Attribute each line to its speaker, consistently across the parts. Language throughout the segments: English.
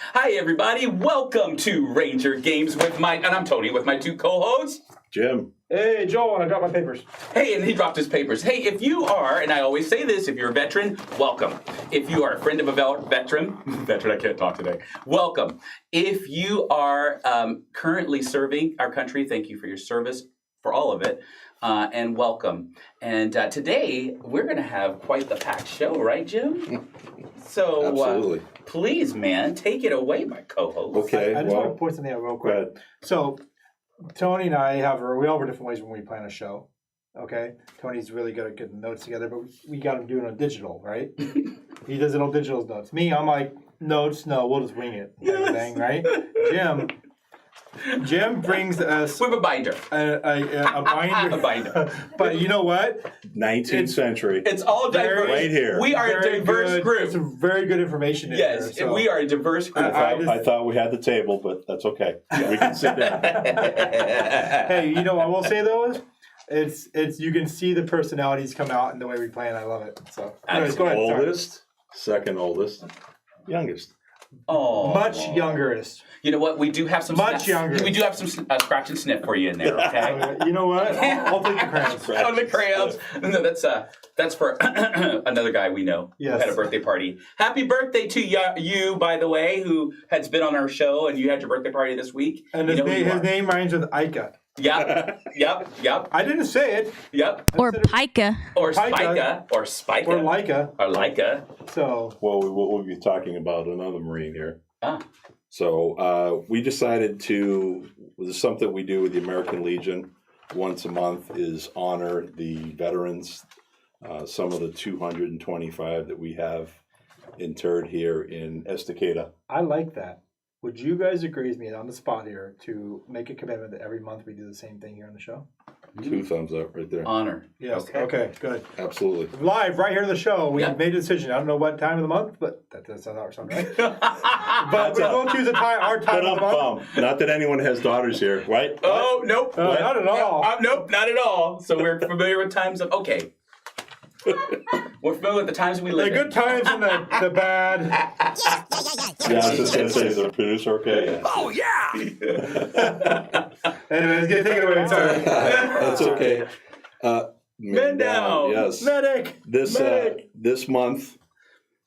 Speaker 1: Hi, everybody. Welcome to Ranger Games and I'm Tony with my two co-hosts.
Speaker 2: Jim.
Speaker 3: Hey, Joel, I dropped my papers.
Speaker 1: Hey, and he dropped his papers. Hey, if you are, and I always say this, if you're a veteran, welcome. If you are a friend of a veteran, I can't talk today, welcome. If you are currently serving our country, thank you for your service, for all of it, and welcome. And today, we're going to have quite the packed show, right, Jim? So,
Speaker 2: Absolutely.
Speaker 1: Please, man, take it away, my co-host.
Speaker 2: Okay,
Speaker 3: I just want to point something out real quick. So, Tony and I we all have different ways when we plan a show. Okay? Tony's really good at getting notes together, but we got him doing it on digital, right? He does it on digital notes. Me, I'm like, notes, no, we'll just wing it. Kind of thing, right? Jim brings us...
Speaker 1: We have a binder.
Speaker 3: A binder.
Speaker 1: A binder.
Speaker 3: But you know what?
Speaker 2: 19th century.
Speaker 1: It's all diverse.
Speaker 2: Right here.
Speaker 1: We are a diverse group.
Speaker 3: It's very good information in there.
Speaker 1: Yes, and we are a diverse group.
Speaker 2: I thought we had the table, but that's okay. We can sit down.
Speaker 3: Hey, you know what I will say though is, it's you can see the personalities come out in the way we plan. I love it. So, anyways, go ahead.
Speaker 2: Oldest, second oldest, youngest.
Speaker 1: Oh,
Speaker 3: Much youngerest.
Speaker 1: You know what? We do have some
Speaker 3: younger.
Speaker 1: We do have some scratch and sniff for you in there. Okay.
Speaker 3: You know what? I'll take the crayons.
Speaker 1: Oh, the crayons. No, that's for another guy we know who had a birthday party. Happy birthday to you, by the way, who has been on our show, and you had your birthday party this week.
Speaker 3: And his name rhymes with Ica.
Speaker 1: Yep.
Speaker 3: I didn't say it.
Speaker 1: Yep.
Speaker 4: Or Pica.
Speaker 1: Or Spica. Or Spica.
Speaker 3: Or Leica.
Speaker 1: Or Leica.
Speaker 3: So.
Speaker 2: Well, we'll be talking about another Marine here.
Speaker 1: Ah.
Speaker 2: So we decided this is something we do with the American Legion once a month, is honor the veterans, some of the 225 that we have interred here in Estacada.
Speaker 3: I like that. Would you guys agree with me on the spot here to make a commitment that every month we do the same thing here on the show?
Speaker 2: 2 thumbs up right there.
Speaker 1: Honor.
Speaker 3: Yes. Okay, good.
Speaker 2: Absolutely.
Speaker 3: Live right here on the show. We made a decision. I don't know what time of the month, but that's not our song, right? But we will choose our time of the month.
Speaker 2: Not that anyone has daughters here, right?
Speaker 1: Oh, nope.
Speaker 3: Not at all.
Speaker 1: Nope, not at all. So we're familiar with times of, okay. We're familiar with the times we live in.
Speaker 3: The good times and the bad.
Speaker 2: Yeah, I was just going to say, is the producer okay?
Speaker 1: Oh, yeah!
Speaker 3: Anyways, take it away. Sorry.
Speaker 2: That's okay.
Speaker 1: Men down.
Speaker 2: Yes.
Speaker 3: Medic.
Speaker 2: This month,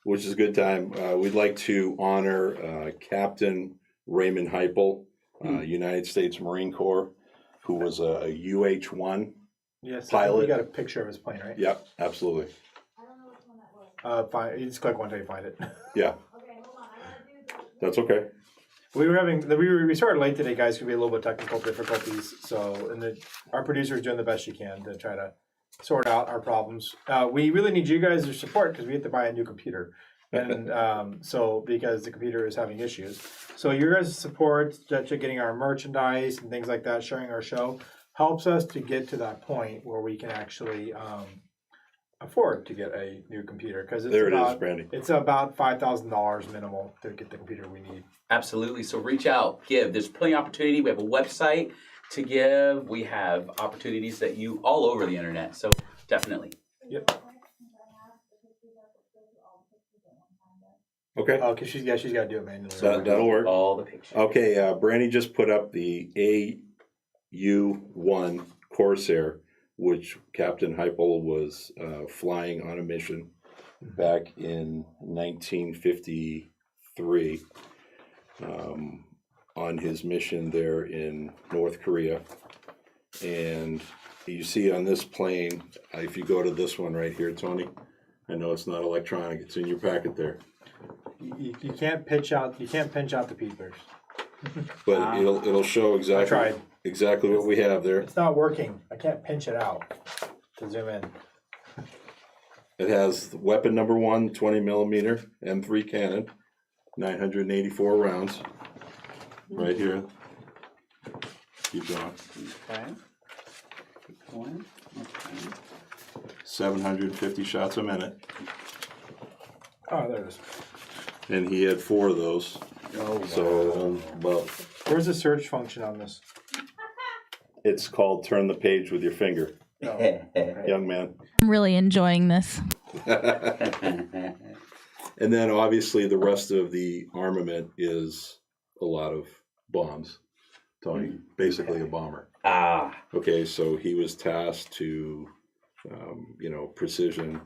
Speaker 2: which is a good time, we'd like to honor Captain Rayman Heiple, United States Marine Corps, who was a UH-1 pilot.
Speaker 3: You got a picture of his plane, right?
Speaker 2: Yep, absolutely.
Speaker 5: I don't know which one that was.
Speaker 3: Fine. You just click one till you find it.
Speaker 2: Yeah.
Speaker 5: Okay, hold on. I gotta do this.
Speaker 2: That's okay.
Speaker 3: We started late today, guys. Could be a little bit technical difficulties. So, our producer's doing the best she can to try to sort out our problems. We really need you guys' support because we have to buy a new computer, and because the computer is having issues. So your guys' support, getting our merchandise and things like that, sharing our show, helps us to get to that point where we can actually afford to get a new computer, because
Speaker 2: Brandy.
Speaker 3: It's about $5,000 minimal to get the computer we need.
Speaker 1: Absolutely. So reach out, give. There's plenty of opportunity. We have a website to give. We have opportunities that you all over the internet. So definitely.
Speaker 3: Yep.
Speaker 2: Okay.
Speaker 3: Oh, because she's got to do it manually.
Speaker 2: That'll work.
Speaker 1: All the pictures.
Speaker 2: Okay, Brandy just put up the AU-1 Corsair, which Captain Heiple was flying on a mission back in 1953 on his mission there in North Korea. And you see on this plane, if you go to this one right here, Tony, I know it's not electronic, it's in your packet there.
Speaker 3: You can't pinch out the peepers.
Speaker 2: But it'll show exactly what we have there.
Speaker 3: It's not working. I can't pinch it out to zoom in.
Speaker 2: It has weapon number 1, 20 millimeter M3 cannon, 984 rounds. Right here. Keep going.
Speaker 1: Okay. Keep going. Okay.
Speaker 2: 750 shots a minute.
Speaker 3: Oh, there it is.
Speaker 2: And he had 4 of those.
Speaker 1: Oh, wow.
Speaker 2: So, well,
Speaker 3: Where's the search function on this?
Speaker 2: it's called turn the page with your finger,
Speaker 3: Oh, okay.
Speaker 2: young man.
Speaker 4: I'm really enjoying this.
Speaker 2: And then obviously the rest of the armament is a lot of bombs, Tony. Basically a bomber.
Speaker 1: Ah,
Speaker 2: Okay, so he was tasked to, precision,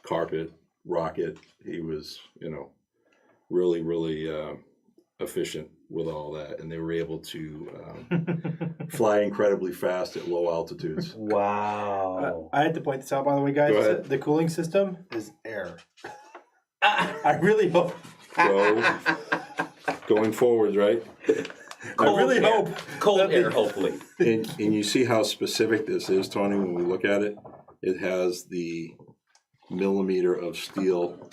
Speaker 2: carpet, rocket. He was, really, really efficient with all that. And they were able to fly incredibly fast at low altitudes.
Speaker 1: wow.
Speaker 3: I had to point this out, by the way, guys.
Speaker 2: Go ahead.
Speaker 3: The cooling system is air. I really hope.
Speaker 2: So, going forwards, right?
Speaker 3: I really hope.
Speaker 1: Cold
Speaker 3: that
Speaker 1: air,
Speaker 3: they-
Speaker 1: hopefully.
Speaker 2: And you see how specific this is, Tony, when we look at it? It has the millimeter of steel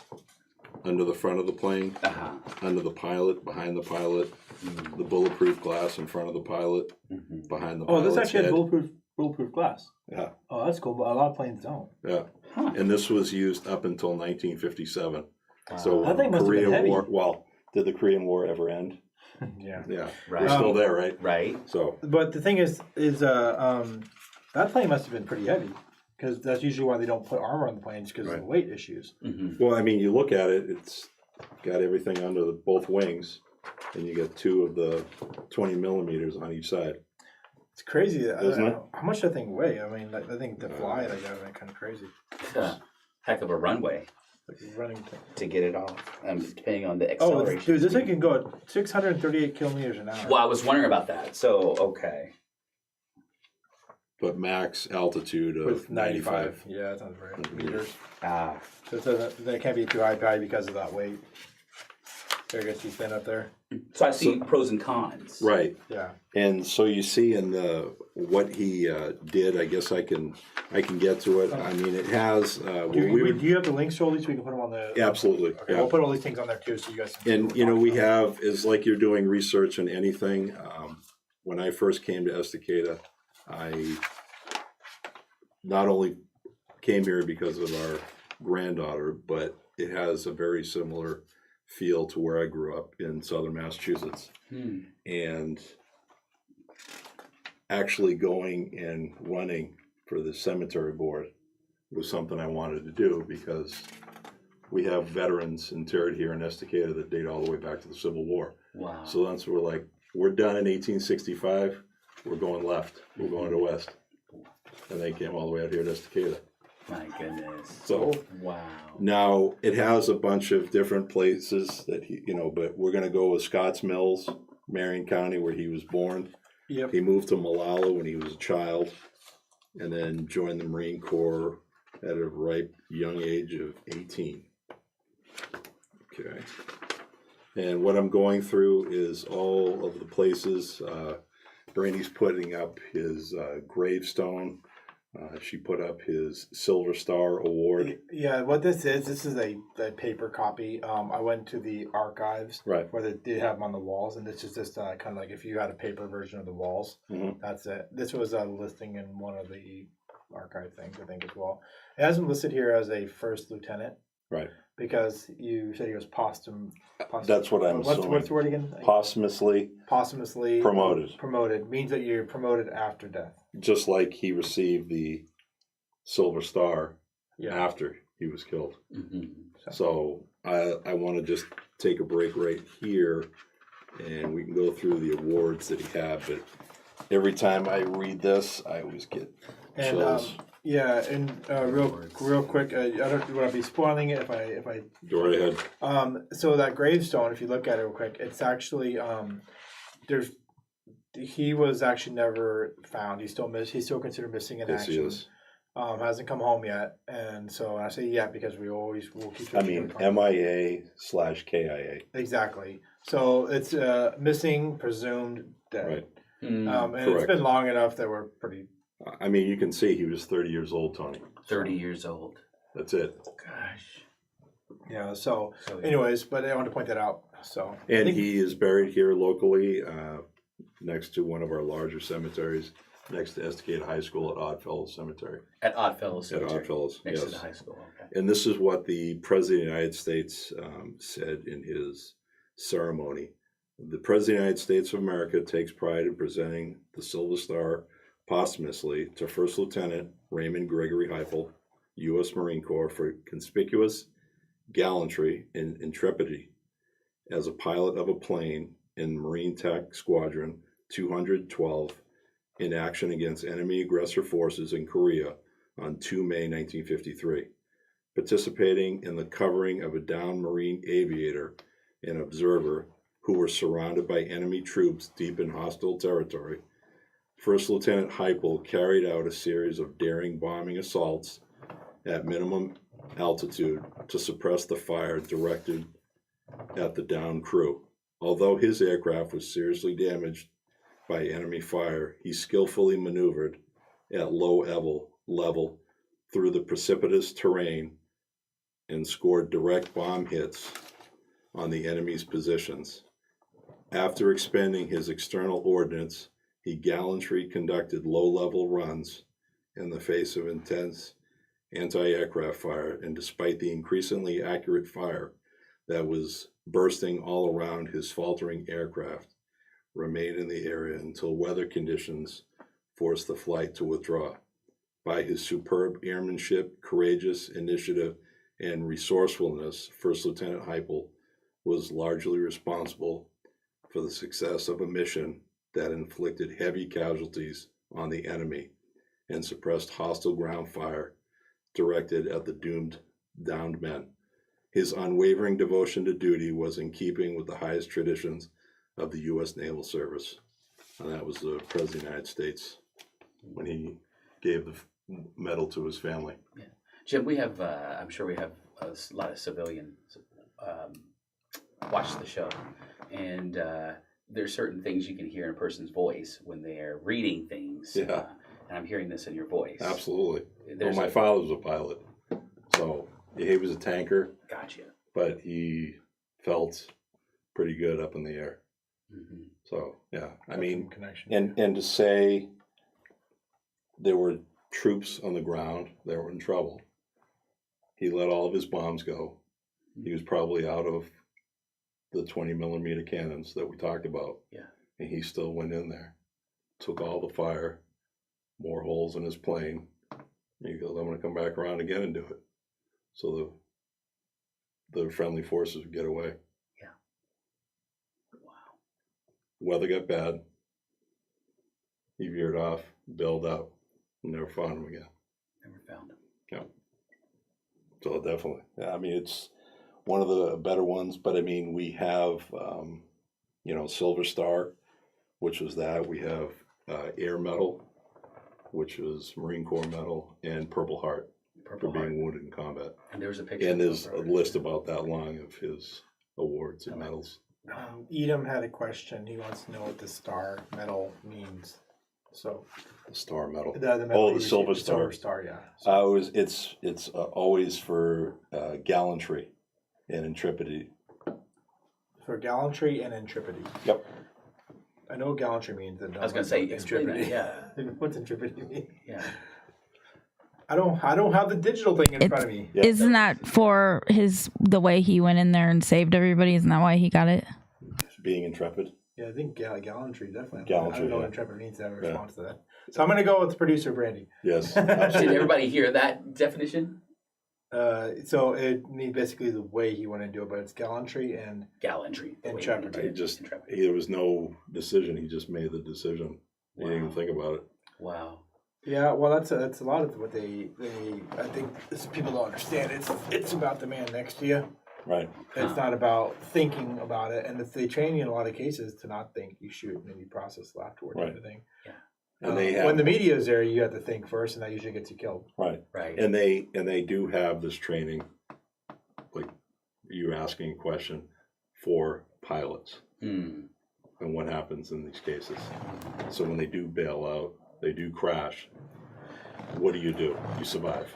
Speaker 2: under the front of the plane,
Speaker 1: Uh-huh.
Speaker 2: under the pilot, behind the pilot, the bulletproof glass in front of the pilot,
Speaker 1: Mhm.
Speaker 2: behind the
Speaker 3: Oh,
Speaker 2: pilot's
Speaker 3: this actually
Speaker 2: head.
Speaker 3: has bulletproof glass.
Speaker 2: Yeah,
Speaker 3: Oh, that's cool. But a lot of planes don't.
Speaker 2: yeah.
Speaker 1: Huh.
Speaker 2: And this was used up until 1957. So
Speaker 3: That thing
Speaker 2: when
Speaker 3: must have been
Speaker 2: Korea
Speaker 3: heavy.
Speaker 2: War, well, did the Korean War ever end?
Speaker 3: Yeah.
Speaker 2: Yeah,
Speaker 1: Right.
Speaker 2: we're still there, right?
Speaker 1: Right.
Speaker 2: So,
Speaker 3: But the thing is that plane must have been pretty heavy because that's usually why they don't put armor on the planes because of
Speaker 2: Right.
Speaker 3: the weight issues.
Speaker 1: Mm-hmm.
Speaker 2: well, I mean, you look at it, it's got everything under both wings, and you get two of the 20 millimeters on each side.
Speaker 3: It's crazy.
Speaker 2: Isn't it?
Speaker 3: How much that thing weigh? I mean, I think to fly like that is kind of crazy.
Speaker 1: Heck of a runway
Speaker 3: Like running.
Speaker 1: to get it off, depending on the
Speaker 3: Oh,
Speaker 1: acceleration.
Speaker 3: dude, this
Speaker 1: speed.
Speaker 3: thing can go at 638 kilometers an hour.
Speaker 1: Well, I was wondering about that. So, okay.
Speaker 2: But max altitude of
Speaker 3: With
Speaker 2: 95.
Speaker 3: 95. Yeah, that sounds right. Meters.
Speaker 1: Ah,
Speaker 3: So that can't be too high because of that weight. There gets you thin up there.
Speaker 1: so I see pros and cons.
Speaker 2: Right.
Speaker 3: Yeah.
Speaker 2: And so you see in what he did, I guess I can get to it. I mean, it has,
Speaker 3: Do you have the links to all these? So we can put them on the.
Speaker 2: absolutely.
Speaker 3: Okay,
Speaker 2: Yeah.
Speaker 3: we'll put all these things on there too, so you guys can. see
Speaker 2: And,
Speaker 3: what we're
Speaker 2: we
Speaker 3: talking about.
Speaker 2: have, is like you're doing research on anything. When I first came to Estacada, I not only came here because of our granddaughter, but it has a very similar feel to where I grew up in southern Massachusetts.
Speaker 1: Hmm.
Speaker 2: And actually going and running for the cemetery board was something I wanted to do because we have veterans interred here in Estacada that date all the way back to the Civil War.
Speaker 1: Wow.
Speaker 2: So once we're like, we're done in 1865, we're going left, we're going to west. And they came all the way out here to Estacada.
Speaker 1: My goodness.
Speaker 2: So
Speaker 1: Wow.
Speaker 2: now it has a bunch of different places that but we're gonna go with Scotts Mills, Marion County, where he was born.
Speaker 3: Yep.
Speaker 2: He moved to Malala when he was a child, and then joined the Marine Corps at a ripe young age of 18. Okay. And what I'm going through is all of the places. Brandy's putting up his gravestone. She put up his Silver Star Award.
Speaker 3: Yeah, what this is a paper copy. I went to the archives
Speaker 2: Right.
Speaker 3: where they did have them on the walls, and this is just kind of like if you had a paper version of the walls.
Speaker 2: Mhm.
Speaker 3: That's it. This was a listing in one of the archive things, I think, as well. It has him listed here as a first lieutenant
Speaker 2: Right.
Speaker 3: because you said he was
Speaker 2: That's what I'm
Speaker 3: What's
Speaker 2: assuming.
Speaker 3: the word again?
Speaker 2: Posthumously
Speaker 3: Posthumously
Speaker 2: promoted,
Speaker 3: Promoted means that you're promoted after death.
Speaker 2: just like he received the Silver Star
Speaker 3: Yeah.
Speaker 2: after he was killed.
Speaker 1: Mm-hmm.
Speaker 2: So I want to just take a break right here, and we can go through the awards that he had. But every time I read this, I always get
Speaker 3: And
Speaker 2: chills.
Speaker 3: yeah, and real quick, I don't want to be spoiling it if I
Speaker 2: Go right ahead.
Speaker 3: so that gravestone, if you look at it real quick, it's actually he was actually never found. He's still considered missing in
Speaker 2: Yes, he
Speaker 3: action.
Speaker 2: is.
Speaker 3: Hasn't come home yet, and so I say yeah because we'll keep.
Speaker 2: I mean, MIA/KIA.
Speaker 3: Exactly. So it's missing, presumed dead.
Speaker 2: Right.
Speaker 1: Mm,
Speaker 3: And it's
Speaker 2: Correct.
Speaker 3: been long enough that we're pretty.
Speaker 2: I mean, you can see he was 30 years old, Tony.
Speaker 1: 30 years old.
Speaker 2: That's it.
Speaker 1: Gosh.
Speaker 3: Yeah. So,
Speaker 1: So,
Speaker 3: anyways, but I wanted to point that out. So. I
Speaker 2: And
Speaker 3: think-
Speaker 2: he is buried here locally, next to one of our larger cemeteries, next to Estacada High School at Oddfellows Cemetery.
Speaker 1: At Oddfellows
Speaker 2: At
Speaker 1: Cemetery.
Speaker 2: Oddfellows,
Speaker 1: Next to
Speaker 2: yes.
Speaker 1: the high school. Okay.
Speaker 2: And this is what the President of the United States said in his ceremony. The President of the United States of America takes pride in presenting the Silver Star posthumously to First Lieutenant Raymond Gregory Heiple, U.S. Marine Corps, for conspicuous gallantry and intrepidity as a pilot of a plane in Marine Tech Squadron 212 in action against enemy aggressor forces in Korea on 2 May 1953, participating in the covering of a downed Marine aviator and observer who were surrounded by enemy troops deep in hostile territory. First Lieutenant Heiple carried out a series of daring bombing assaults at minimum altitude to suppress the fire directed at the downed crew. Although his aircraft was seriously damaged by enemy fire, he skillfully maneuvered at low level through the precipitous terrain and scored direct bomb hits on the enemy's positions. After expending his external ordnance, he gallantly conducted low-level runs in the face of intense anti-aircraft fire, and despite the increasingly accurate fire that was bursting all around his faltering aircraft, remained in the area until weather conditions forced the flight to withdraw. By his superb airmanship, courageous initiative, and resourcefulness, First Lieutenant Heiple was largely responsible for the success of a mission that inflicted heavy casualties on the enemy and suppressed hostile ground fire directed at the downed men. His unwavering devotion to duty was in keeping with the highest traditions of the U.S. Naval Service. And that was the President of the United States when he gave the medal to his family.
Speaker 1: Yeah. Jim, we have, I'm sure we have a lot of civilians watch the show. And there's certain things you can hear in a person's voice when they're reading things.
Speaker 2: Yeah.
Speaker 1: And I'm hearing this in your voice.
Speaker 2: Absolutely.
Speaker 1: There's
Speaker 2: Well, my father was a pilot, so he was a tanker,
Speaker 1: Gotcha.
Speaker 2: but he felt pretty good up in the air.
Speaker 1: Mm-hmm.
Speaker 2: So yeah, I mean,
Speaker 3: connection.
Speaker 2: and to say there were troops on the ground that were in trouble, he let all of his bombs go. He was probably out of the 20 millimeter cannons that we talked about.
Speaker 1: Yeah.
Speaker 2: And he still went in there, took all the fire, more holes in his plane. And he goes, I'm going to come back around again and do it. So the friendly forces would get away.
Speaker 1: Yeah. Wow.
Speaker 2: Weather got bad. He veered off, bailed out, and never found him again.
Speaker 1: Never found him.
Speaker 2: Yeah. So definitely. Yeah, I mean, it's one of the better ones, but I mean, we have, Silver Star, which was that. We have Air Medal, which was Marine Corps Medal, and Purple Heart
Speaker 1: Purple
Speaker 2: for
Speaker 1: Heart.
Speaker 2: being wounded in combat.
Speaker 1: And there was a picture.
Speaker 2: And
Speaker 1: of
Speaker 2: there's a
Speaker 1: Purple Heart.
Speaker 2: list about that long of his awards and medals.
Speaker 3: Edom had a question. He wants to know what the star medal means. So
Speaker 2: The Star Medal.
Speaker 3: the medal
Speaker 2: The Silver Star.
Speaker 3: Silver Star, yeah.
Speaker 2: It's always for gallantry and intrepidity.
Speaker 3: For gallantry and intrepidity.
Speaker 2: Yep.
Speaker 3: I know what gallantry means.
Speaker 1: I was going to say, explain that. Yeah.
Speaker 3: What's intrepidity mean?
Speaker 1: Yeah.
Speaker 3: I don't have the digital thing in front of me.
Speaker 2: Yeah.
Speaker 4: Isn't that for the way he went in there and saved everybody? Isn't that why he got it?
Speaker 2: Being intrepid.
Speaker 3: Yeah, I think gallantry definitely.
Speaker 2: Gallantry,
Speaker 3: I don't know
Speaker 2: yeah.
Speaker 3: what intrepid means to have a
Speaker 2: Yeah.
Speaker 3: response to that. So I'm going to go with producer Brandy.
Speaker 2: Yes.
Speaker 1: Did
Speaker 2: Absolutely.
Speaker 1: everybody hear that definition?
Speaker 3: So it means basically the way he went into it, but it's gallantry and
Speaker 1: Gallantry. the way you
Speaker 3: Intrepid.
Speaker 1: did it. Intrepid.
Speaker 2: There was no decision. He just made the decision. He didn't even think about it.
Speaker 1: Wow.
Speaker 3: yeah. Well, that's a lot of what they I think people don't understand. It's about the man next to you.
Speaker 2: Right.
Speaker 3: It's not about thinking about it, and if they train you in a lot of cases to not think, you shoot and then you process afterward,
Speaker 2: Right.
Speaker 3: kind of thing.
Speaker 1: Yeah.
Speaker 2: And they have,
Speaker 3: when the media is there, you have to think first, and that usually gets you killed.
Speaker 2: right.
Speaker 1: Right.
Speaker 2: And they do have this training, like you asking a question, for pilots
Speaker 1: Hmm.
Speaker 2: and what happens in these cases. So when they do bail out, they do crash. What do? You survive.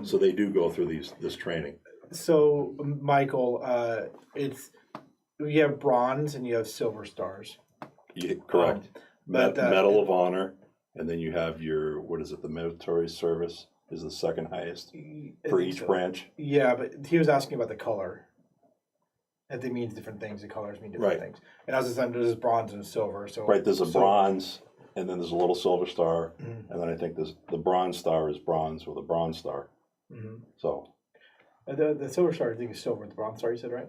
Speaker 2: So they do go through this training.
Speaker 3: So, Michael, you have bronze and you have silver stars.
Speaker 2: Correct.
Speaker 3: But,
Speaker 2: Medal of Honor, and then you have your, the military service is the second highest
Speaker 3: I
Speaker 2: for
Speaker 3: think
Speaker 2: each
Speaker 3: so.
Speaker 2: branch.
Speaker 3: Yeah, but he was asking about the color. And they mean different things. The colors mean different
Speaker 2: Right.
Speaker 3: things. And as I said, there's bronze and silver. So
Speaker 2: Right, there's a bronze, and then there's a little silver star,
Speaker 3: Mhm.
Speaker 2: and then I think the bronze star is bronze with a bronze star.
Speaker 3: Mhm.
Speaker 2: So
Speaker 3: The Silver Star, I think, is silver. The Bronze Star, you said, right?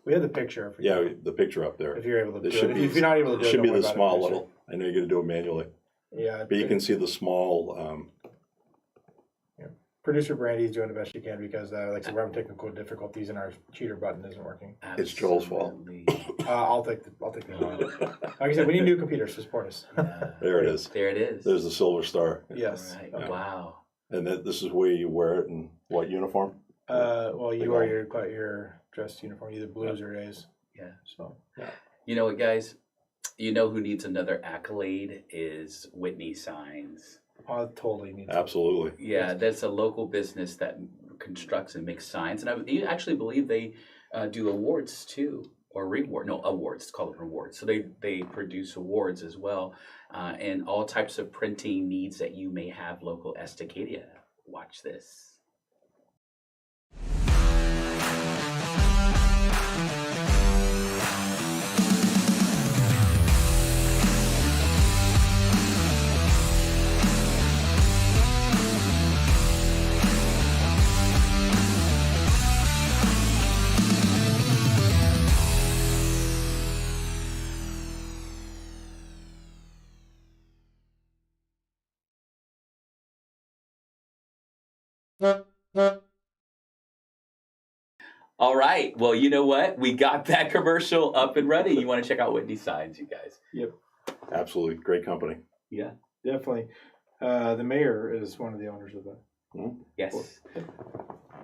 Speaker 3: We had the picture.
Speaker 2: The picture up there.
Speaker 3: If you're able to
Speaker 2: There
Speaker 3: do
Speaker 2: should
Speaker 3: it.
Speaker 2: be-
Speaker 3: If you're not able to do
Speaker 2: It
Speaker 3: it,
Speaker 2: should
Speaker 3: don't
Speaker 2: be
Speaker 3: worry
Speaker 2: the
Speaker 3: about it.
Speaker 2: small little. I know you're going to do it manually,
Speaker 3: Yeah.
Speaker 2: but you can see the small.
Speaker 3: Producer Brandy's doing the best she can because, like I said, we're having technical difficulties and our cheater button isn't working.
Speaker 2: It's Joel's fault.
Speaker 1: Absolutely.
Speaker 3: I'll take the honor. Like I said, we need new computers to support us.
Speaker 1: Yeah.
Speaker 2: There it is.
Speaker 1: There it is.
Speaker 2: There's the Silver Star,
Speaker 3: Yes.
Speaker 1: All right.
Speaker 3: Okay.
Speaker 1: Wow.
Speaker 2: and this is where you wear it in what uniform?
Speaker 3: Well, you are your dress uniform, either blues or A's.
Speaker 1: Yeah.
Speaker 3: So
Speaker 1: You know what, guys? You know who needs another accolade is Whitney Signs.
Speaker 3: I totally need.
Speaker 2: Absolutely.
Speaker 1: Yeah, that's a local business that constructs and makes signs, and I actually believe they do awards too, or reward. No, awards. It's called rewards. So they produce awards as well, and all types of printing needs that you may have. Local Estacada. Watch this. All right. Well, you know what? We got that commercial up and running. You want to check out Whitney Signs, you guys?
Speaker 2: Absolutely. Great company.
Speaker 1: Yeah.
Speaker 3: definitely, the mayor is one of the owners of that.
Speaker 1: Yes.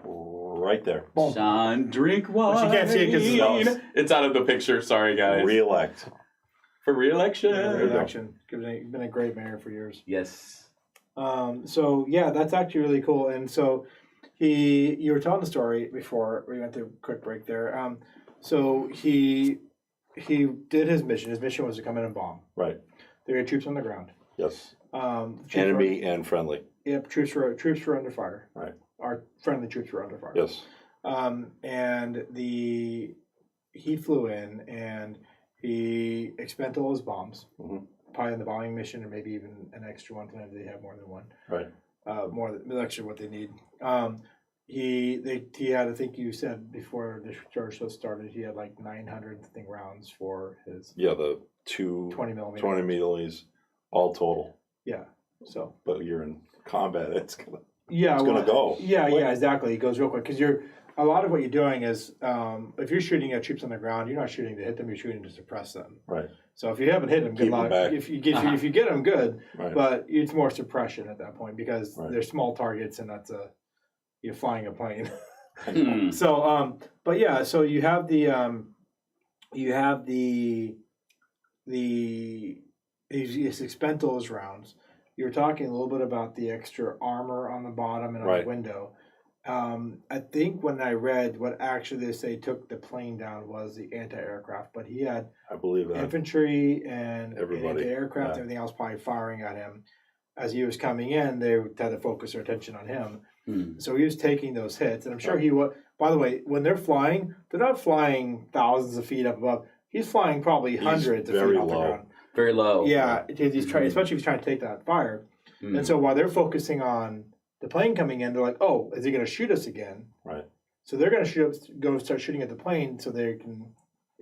Speaker 2: Right there.
Speaker 3: Boom.
Speaker 1: Sean, drink wine.
Speaker 3: But you can't see it 'cause it's-
Speaker 1: It's out of the picture. Sorry, guys.
Speaker 2: Re-elect.
Speaker 1: For re-election.
Speaker 2: There you go.
Speaker 3: Election. He's been a great mayor for years.
Speaker 1: Yes.
Speaker 3: So yeah, that's actually really cool. And so you were telling the story before we went to a quick break there. So he did his mission. His mission was to come in and bomb.
Speaker 2: Right.
Speaker 3: There were troops on the ground.
Speaker 2: Yes.
Speaker 3: Troops
Speaker 2: Enemy and friendly.
Speaker 3: Yep, troops were under fire.
Speaker 2: Right.
Speaker 3: Our friendly troops were under fire.
Speaker 2: Yes.
Speaker 3: And he flew in and he expended all his bombs,
Speaker 2: Mhm.
Speaker 3: probably in the bombing mission, or maybe even an extra one. Sometimes they have more than one.
Speaker 2: Right.
Speaker 3: More than extra what they need. He had, I think you said before the show started, he had like 900 something rounds for his
Speaker 2: Yeah, the
Speaker 3: 20 millimeter.
Speaker 2: 20 millimeters, all total.
Speaker 3: Yeah. So.
Speaker 2: But you're in combat. It's gonna.
Speaker 3: Yeah,
Speaker 2: It's gonna go
Speaker 3: Yeah,
Speaker 2: quick.
Speaker 3: yeah, exactly. It goes real quick because a lot of what you're doing is if you're shooting at troops on the ground, you're not shooting to hit them. You're shooting to suppress them.
Speaker 2: Right.
Speaker 3: So if you haven't hit them, good
Speaker 2: Keep 'em
Speaker 3: luck.
Speaker 2: back.
Speaker 3: If you get them, good.
Speaker 2: Right.
Speaker 3: But it's more suppression at that point because
Speaker 2: Right.
Speaker 3: they're small targets and you're flying a plane.
Speaker 1: Hmm.
Speaker 3: So but yeah, so you have he's expend those rounds. You're talking a little bit about the extra armor on the bottom and on
Speaker 2: Right.
Speaker 3: the window. I think when I read what actually they say took the plane down was the anti-aircraft, but he had
Speaker 2: I believe that.
Speaker 3: infantry and
Speaker 2: Everybody,
Speaker 3: anti-aircraft,
Speaker 2: yeah.
Speaker 3: everything else probably firing at him. As he was coming in, they had to focus their attention on him.
Speaker 1: Hmm.
Speaker 3: So he was taking those hits, and I'm sure
Speaker 2: Right.
Speaker 3: he was. By the way, when they're flying, they're not flying thousands of feet up above. He's flying probably
Speaker 2: He's
Speaker 3: hundreds of
Speaker 2: very
Speaker 3: feet off the
Speaker 2: low.
Speaker 3: ground.
Speaker 1: Very low.
Speaker 3: Yeah, he's trying,
Speaker 1: Mhm.
Speaker 3: especially if he's trying to take that fire.
Speaker 1: Hmm.
Speaker 3: And so while they're focusing on the plane coming in, they're like, "Oh, is he going to shoot us again?"
Speaker 2: Right.
Speaker 3: So they're going to start shooting at the plane, so they can,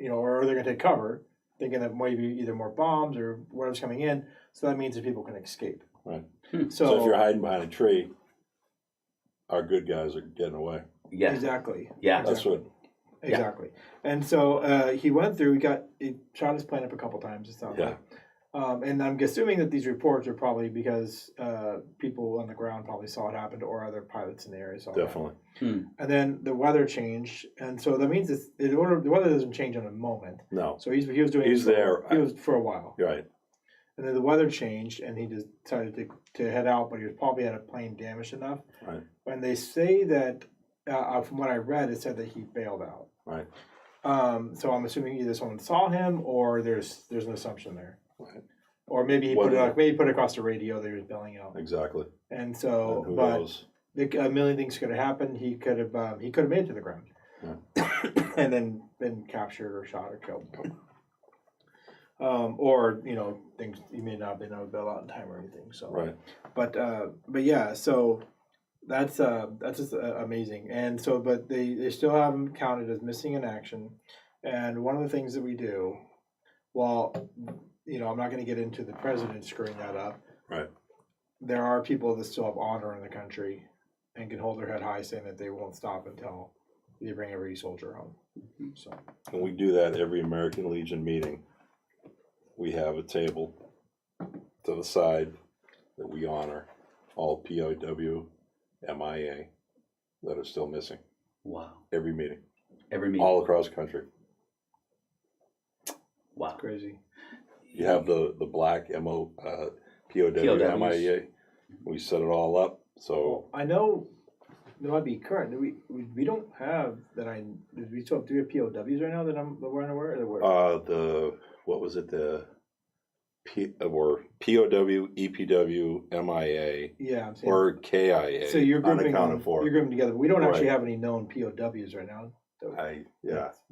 Speaker 3: or they're going to take cover, thinking that maybe either more bombs or whatever's coming in. So that means that people can escape.
Speaker 2: Right.
Speaker 1: Hmm.
Speaker 2: So if you're hiding behind a tree, our good guys are getting away.
Speaker 1: Yeah.
Speaker 3: Exactly.
Speaker 1: Yeah.
Speaker 2: That's what.
Speaker 3: Exactly. And so he went through. He shot his plane up a couple times. It sounds
Speaker 2: Yeah.
Speaker 3: like. And I'm assuming that these reports are probably because people on the ground probably saw it happen, or other pilots in the area saw it happen.
Speaker 2: Definitely.
Speaker 1: Hmm.
Speaker 3: And then the weather changed, and so that means the weather doesn't change in a moment.
Speaker 2: No.
Speaker 3: So he was doing.
Speaker 2: He's there.
Speaker 3: He was for a while,
Speaker 2: Right.
Speaker 3: and then the weather changed, and he just decided to head out. But he was probably had a plane damaged enough.
Speaker 2: Right.
Speaker 3: And they say that, from what I read, it said that he bailed out.
Speaker 2: Right.
Speaker 3: So I'm assuming either someone saw him, or there's an assumption there,
Speaker 2: Right.
Speaker 3: or maybe he
Speaker 2: Whether-
Speaker 3: put it across the radio that he was bailing out.
Speaker 2: Exactly.
Speaker 3: And so,
Speaker 2: And who
Speaker 3: but
Speaker 2: knows?
Speaker 3: a million things could have happened. He could have made it to the ground, and then been captured or shot or killed. Or things he may not have been able to bail out in time or anything. So,
Speaker 2: Right.
Speaker 3: but yeah, so That's just amazing. And so, but they still have them counted as missing in action. And one of the things that we do, well, you know, I'm not going to get into the president screwing that up.
Speaker 2: Right.
Speaker 3: There are people that still have honor in the country and can hold their head high, saying that they won't stop until they bring every soldier home. So,
Speaker 2: And we do that every American Legion meeting. We have a table to the side that we honor all POW, MIA that are still missing.
Speaker 1: Wow.
Speaker 2: Every meeting,
Speaker 1: Every meeting.
Speaker 2: all across the country.
Speaker 1: Wow.
Speaker 3: crazy.
Speaker 2: You have the black POW,
Speaker 1: POWs.
Speaker 2: MIA. We set it all up. So
Speaker 3: I know there might be current. We don't have that. Do we still do we have POWs right now that we're unaware of?
Speaker 2: what was it? The or POW, EPW, MIA,
Speaker 3: Yeah, I'm saying.
Speaker 2: or KIA.
Speaker 3: So you're grouping
Speaker 2: unaccounted for.
Speaker 3: You're grouping together. But we don't actually
Speaker 2: Right.
Speaker 3: have any known POWs right now.
Speaker 2: I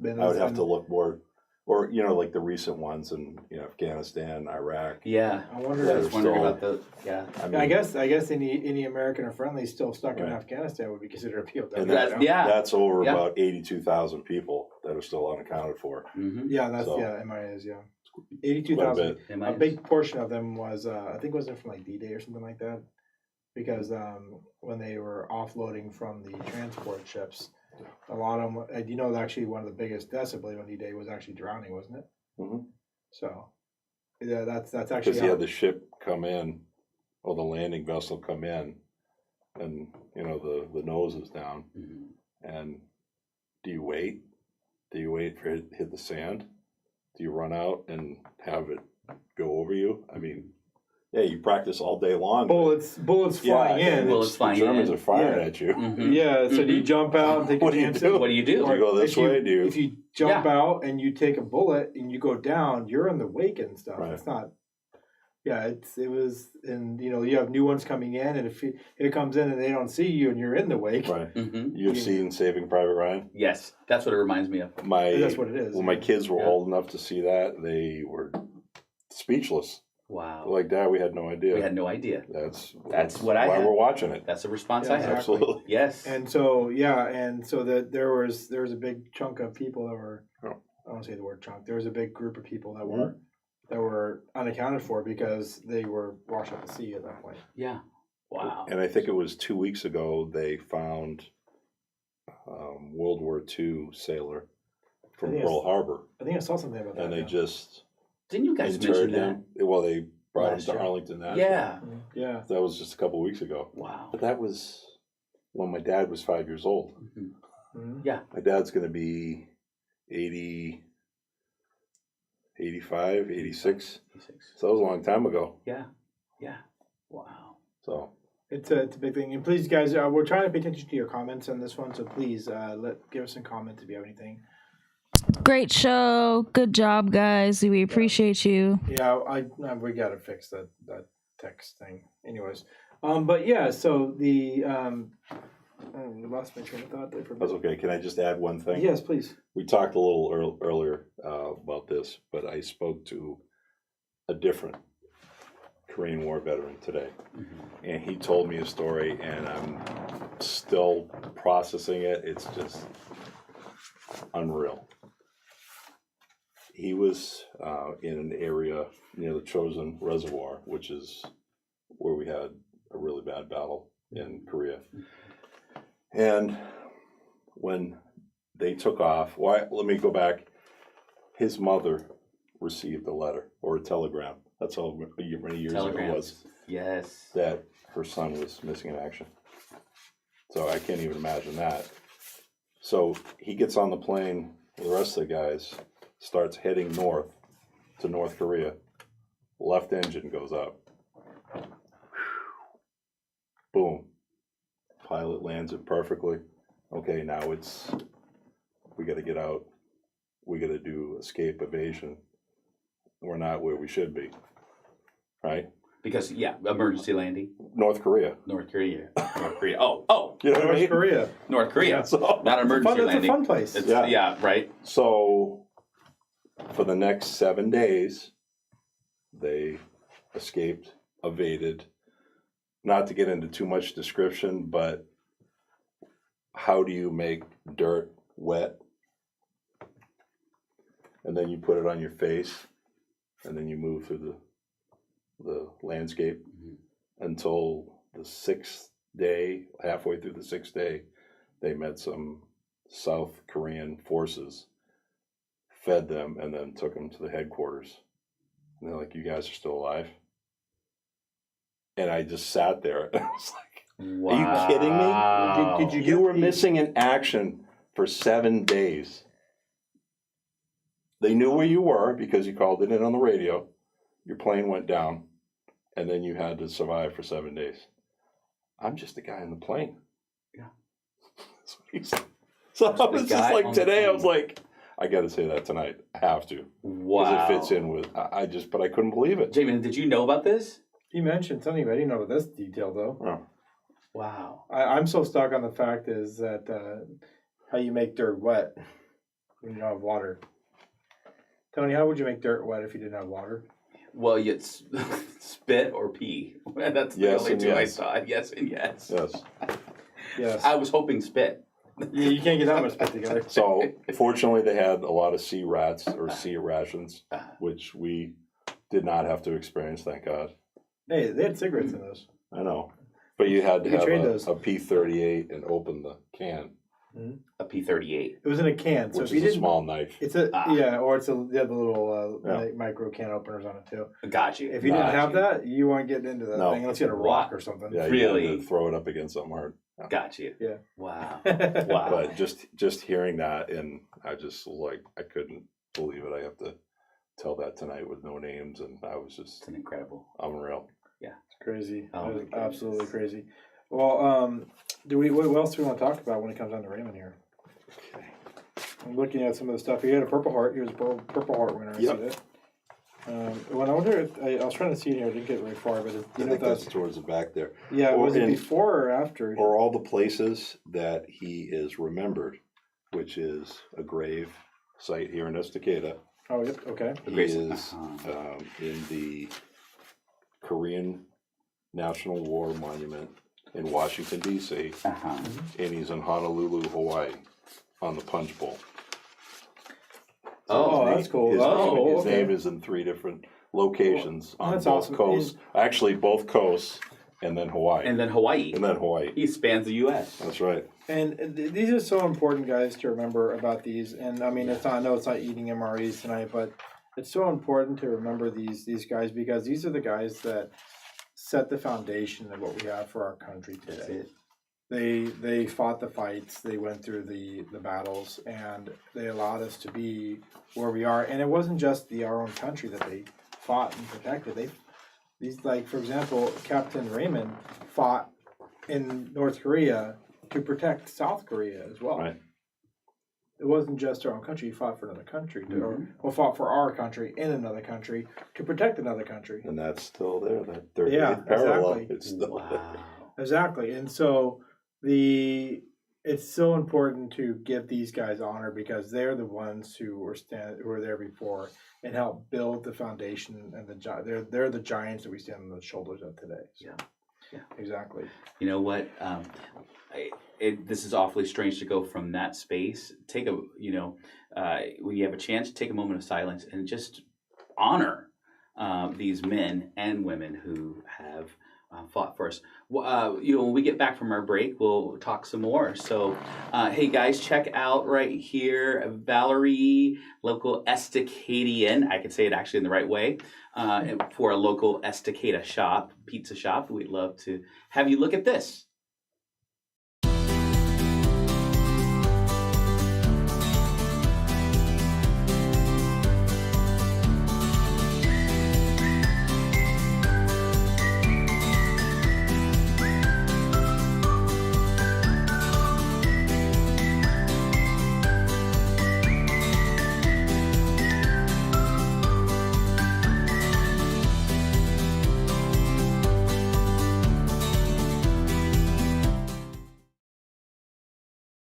Speaker 3: Been-
Speaker 2: would have to look more, or like the recent ones in Afghanistan, Iraq.
Speaker 1: Yeah.
Speaker 3: I wonder.
Speaker 2: Yeah,
Speaker 1: I
Speaker 3: if,
Speaker 1: was wondering
Speaker 2: still-
Speaker 1: about the, yeah.
Speaker 2: I mean,
Speaker 3: I guess any American or friendly still stuck in
Speaker 2: Right.
Speaker 3: Afghanistan would be considered a POW.
Speaker 2: And
Speaker 1: That's,
Speaker 3: right now.
Speaker 1: yeah.
Speaker 2: that's over
Speaker 1: Yeah.
Speaker 2: about 82,000 people that are still unaccounted for.
Speaker 1: Mm-hmm.
Speaker 3: Yeah, that's
Speaker 2: So-
Speaker 3: MIAs. Yeah, 82,000.
Speaker 2: Quite a bit.
Speaker 3: A big portion of them was, I think, wasn't from like D-Day or something like that, because when they were offloading from the transport ships, a lot of them, actually one of the biggest deaths I believe on D-Day was actually drowning, wasn't it?
Speaker 2: Mhm.
Speaker 3: So, yeah, that's actually
Speaker 2: Because you
Speaker 3: how,
Speaker 2: had the ship come in, or the landing vessel come in, and the nose is down.
Speaker 1: Mm-hmm.
Speaker 2: And do you wait? Do you wait for it to hit the sand? Do you run out and have it go over you? I mean, yeah, you practice all day long. but-
Speaker 3: bullets flying
Speaker 2: yeah,
Speaker 3: in.
Speaker 1: Bullets
Speaker 2: the
Speaker 1: flying
Speaker 2: Germans
Speaker 1: in.
Speaker 2: are firing
Speaker 3: Yeah.
Speaker 2: at you.
Speaker 1: Mm-hmm.
Speaker 3: Yeah, so do you
Speaker 1: Mhm.
Speaker 3: jump out and take
Speaker 2: What
Speaker 3: a
Speaker 2: do you
Speaker 3: chance?
Speaker 2: do?
Speaker 1: What do you do?
Speaker 2: Do you go this
Speaker 3: if
Speaker 2: way? Do you?
Speaker 3: If you jump
Speaker 1: Yeah.
Speaker 3: out and you take a bullet and you go down, you're in the wake and stuff.
Speaker 2: Right.
Speaker 3: It's not. Yeah, it was, and you have new ones coming in, and if it comes in and they don't see you and you're in the wake,
Speaker 2: Right.
Speaker 1: Mm-hmm.
Speaker 2: You've seen Saving Private Ryan?
Speaker 1: Yes. That's what it reminds me of.
Speaker 3: that's what it is.
Speaker 2: When my kids were
Speaker 1: Yeah.
Speaker 2: old enough to see that, they were speechless.
Speaker 1: Wow.
Speaker 2: They're like, Dad, we had no idea.
Speaker 1: We had no idea.
Speaker 2: That's
Speaker 1: what I
Speaker 2: why
Speaker 1: had.
Speaker 2: we're watching it.
Speaker 1: That's the response
Speaker 3: Yeah,
Speaker 1: I had.
Speaker 3: exactly.
Speaker 2: Absolutely.
Speaker 1: Yes.
Speaker 3: And so that there was a big chunk of people that were,
Speaker 2: Oh.
Speaker 3: I don't want to say the word chunk. There was a big group of people that were unaccounted for because they were washed out to sea at that point.
Speaker 1: Yeah. Wow.
Speaker 2: And I think it was 2 weeks ago they found World War II sailor from
Speaker 3: Yes.
Speaker 2: Pearl Harbor,
Speaker 3: I think I saw something about that.
Speaker 2: and they
Speaker 3: now.
Speaker 2: just
Speaker 1: Didn't you guys
Speaker 2: interred
Speaker 1: mention that?
Speaker 2: him. Well, they brought
Speaker 1: Last
Speaker 2: him to
Speaker 1: year.
Speaker 2: Arlington National.
Speaker 1: Yeah.
Speaker 3: Yeah.
Speaker 2: That was just a couple weeks ago.
Speaker 1: Wow.
Speaker 2: But that was when my dad was 5 years old.
Speaker 1: Mhm.
Speaker 3: Mhm.
Speaker 1: Yeah.
Speaker 2: My dad's going to be 80, 85, 86.
Speaker 1: 86.
Speaker 2: So that was a long time ago.
Speaker 1: Yeah. Yeah. Wow.
Speaker 2: So
Speaker 3: It's a big thing, and please, guys, we're trying to pay attention to your comments on this one. So please, give us some comments if you have anything.
Speaker 4: Great show. Good job, guys. We appreciate you.
Speaker 3: Yeah, we gotta fix that text thing. Anyways, but yeah, so the I lost my train of thought there for a
Speaker 2: that's
Speaker 3: bit.
Speaker 2: okay. Can I just add one thing?
Speaker 3: Yes, please.
Speaker 2: We talked a little earlier about this, but I spoke to a different Korean War veteran today, and he told me a story, and I'm still processing it. It's just unreal. He was in an area near the Chosin Reservoir, which is where we had a really bad battle in Korea. And when they took off, let me go back. His mother received a letter or a telegram. That's how many years ago it was,
Speaker 1: Yes.
Speaker 2: that her son was missing in action. So I can't even imagine that. So he gets on the plane with the rest of the guys, starts heading north to North Korea. Left engine goes up. Boom. Pilot lands it perfectly. Okay, now we got to get out. We got to do escape evasion. We're not where we should be. Right?
Speaker 1: Because emergency landing.
Speaker 2: North Korea.
Speaker 1: North Korea. North Korea. Oh,
Speaker 2: You know what I
Speaker 3: North
Speaker 2: mean?
Speaker 3: Korea.
Speaker 1: North Korea.
Speaker 2: So,
Speaker 1: Not emergency
Speaker 3: It's a
Speaker 1: landing.
Speaker 3: fun place.
Speaker 1: It's,
Speaker 2: Yeah.
Speaker 1: yeah, right.
Speaker 2: so for the next 7 days, they escaped, evaded, not to get into too much description, but how do you make dirt wet? And then you put it on your face, and then you move through the landscape until the 6th day, halfway through the 6th day, they met some South Korean forces, fed them, and then took them to the headquarters. And they're like, "You guys are still alive?" And I just sat there, and I was like,
Speaker 1: Wow.
Speaker 2: "Are you kidding me?
Speaker 3: Did you
Speaker 2: You
Speaker 3: get
Speaker 2: were
Speaker 3: the-
Speaker 2: missing in action for 7 days. They knew where you were because you called it in on the radio. Your plane went down, and then you had to survive for 7 days. I'm just a guy in the plane."
Speaker 1: Yeah.
Speaker 2: That's what he said. So I was
Speaker 1: the
Speaker 2: just
Speaker 1: guy
Speaker 2: like,
Speaker 1: on the
Speaker 2: today, I
Speaker 1: plane.
Speaker 2: was like, I got to say that tonight. I have to.
Speaker 1: Wow.
Speaker 2: Because it fits in with, but I couldn't believe it.
Speaker 1: Jamin, did you know about this?
Speaker 3: He mentioned something, but I didn't know about this detail though.
Speaker 2: Oh.
Speaker 1: Wow.
Speaker 3: I'm so stuck on the fact is that how you make dirt wet when you don't have water. Tony, how would you make dirt wet if you didn't have water?
Speaker 1: Well, you spit or pee. That's the
Speaker 2: Yes
Speaker 1: only
Speaker 2: and
Speaker 1: two I
Speaker 2: yes.
Speaker 1: saw. Yes and yes.
Speaker 2: Yes.
Speaker 3: Yes.
Speaker 1: I was hoping spit.
Speaker 3: You can't get that much spit together.
Speaker 2: So fortunately, they had a lot of sea rats or sea rations, which we did not have to experience, thank God.
Speaker 3: Hey, they had cigarettes in those.
Speaker 2: I know. But you had to
Speaker 3: You
Speaker 2: have
Speaker 3: trade those.
Speaker 2: a P38 and open the can,
Speaker 1: A P38.
Speaker 3: It was in a can, so
Speaker 2: which
Speaker 3: if you
Speaker 2: is a
Speaker 3: didn't,
Speaker 2: small knife.
Speaker 3: it's a or it's the little
Speaker 2: Yeah.
Speaker 3: like micro can openers on it too.
Speaker 1: Got you.
Speaker 3: If you didn't have that, you weren't getting into that
Speaker 2: No.
Speaker 3: thing unless you had a rock or something.
Speaker 2: Yeah, you
Speaker 1: Really?
Speaker 2: had to throw it up against something hard. Yeah.
Speaker 1: Got you.
Speaker 3: Yeah.
Speaker 1: Wow. Wow.
Speaker 2: But just hearing that, and I just I couldn't believe it. I have to tell that tonight with no names, and I was just
Speaker 1: It's an incredible.
Speaker 2: unreal.
Speaker 3: It's crazy.
Speaker 1: Oh,
Speaker 3: It was
Speaker 1: my goodness.
Speaker 3: absolutely crazy. Well, what else do we want to talk about when it comes down to Raymond here? I'm looking at some of the stuff. He had a Purple Heart. He was a Purple Heart winner. I
Speaker 2: Yep.
Speaker 3: see that. Well, I wonder if I was trying to see it here. I didn't get very far, but
Speaker 2: I
Speaker 3: you know
Speaker 2: think
Speaker 3: if
Speaker 2: that's
Speaker 3: that's
Speaker 2: towards the back there.
Speaker 3: yeah.
Speaker 2: or
Speaker 3: Was it
Speaker 2: in-
Speaker 3: before or after?
Speaker 2: Or all the places that he is remembered, which is a grave site here in Estacada.
Speaker 3: Oh, yep. Okay.
Speaker 2: He
Speaker 1: Grace-
Speaker 2: is in the Korean National War Monument in Washington, D.C.,
Speaker 1: Uh-huh.
Speaker 2: and he's in Honolulu, Hawaii, on the Punch Bowl.
Speaker 1: Oh,
Speaker 2: his
Speaker 3: that's cool.
Speaker 2: His,
Speaker 3: That's
Speaker 2: name,
Speaker 3: cool.
Speaker 2: his
Speaker 3: Okay.
Speaker 2: name is in 3 different locations on
Speaker 3: That's
Speaker 2: both
Speaker 3: awesome.
Speaker 2: coasts. Actually, both coasts, and then Hawaii.
Speaker 1: And then Hawaii.
Speaker 2: And then Hawaii.
Speaker 1: He spans the U.S.
Speaker 2: That's right.
Speaker 3: And these are so important, guys, to remember about these. And I mean, it's not. I know it's not eating MREs tonight, but it's so important to remember these guys because these are the guys that set the foundation of what we have for our country
Speaker 1: That's
Speaker 3: today.
Speaker 1: it.
Speaker 3: They fought the fights, they went through the battles, and they allowed us to be where we are. And it wasn't just our own country that they fought and protected. These like, for example, Captain Rayman fought in North Korea to protect South Korea as well.
Speaker 2: Right.
Speaker 3: It wasn't just our own country; he fought for another country, or fought for our country in another country to protect another country.
Speaker 2: And that's still there. That 38th
Speaker 3: Yeah,
Speaker 2: parallel.
Speaker 3: exactly.
Speaker 2: It's still there.
Speaker 1: Wow.
Speaker 3: Exactly, and so it's so important to give these guys honor because they're the ones who were there before and helped build the foundation and they're the giants that we stand on the shoulders of today. So,
Speaker 1: Yeah.
Speaker 3: Exactly.
Speaker 1: You know what? This is awfully strange to go from that space. Take when you have a chance, take a moment of silence and just honor these men and women who have fought for us. When we get back from our break, we'll talk some more. So, hey guys, check out right here, Valerie, local Estacadian. I can say it actually in the right way. For a local Estacada shop, pizza shop, we'd love to have you look at this.